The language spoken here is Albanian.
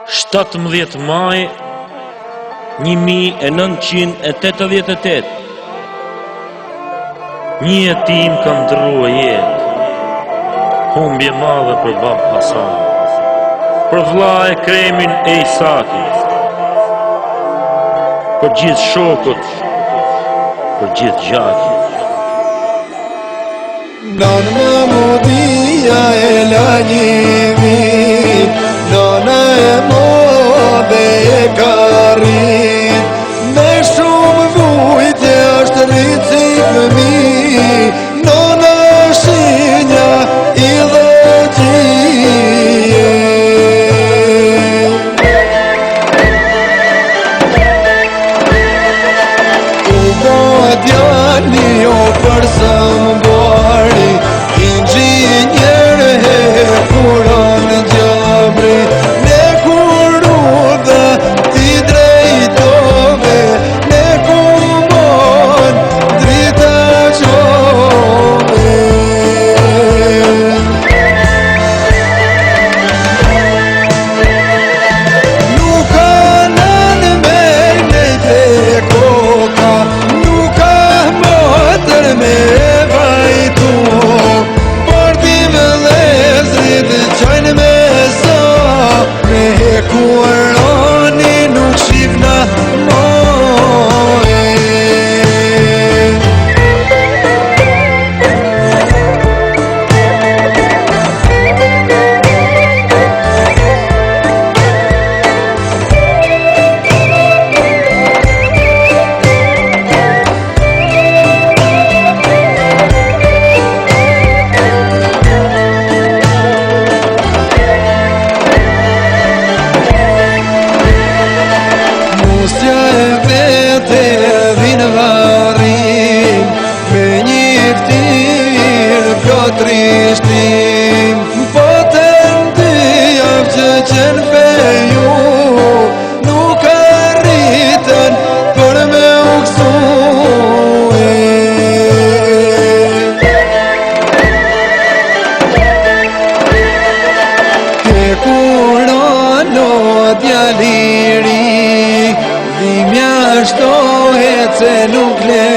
17 maj 1988. Një jetim ka ndrua jetë, humbje madhe për bab Hasan, për vlla e Kremin e Isakit, për gjithë shokët, për gjithë gjakit. Nan Mahmudia e lanjimi, nana e modhe e karit, me shumë vujtje është rrici fëmi, nana shinja i dhëgjie. U bo djali o për sëmbari, inxinjer he kuran gjabri, ne kuru dhe ti drejtove, ne kumon drita qove. Nuk ka nën me nejte koka, nuk ka motër me vajtu, qajnë me sa, me Kurani nuk shifna moje. Musja e vete vinë varim, me një ftir pjotrishtim, po të ndi javë që qenë feju, nuk arritën për me uksue. Ke Kurano djaliri, dhimja shtohet se nuk le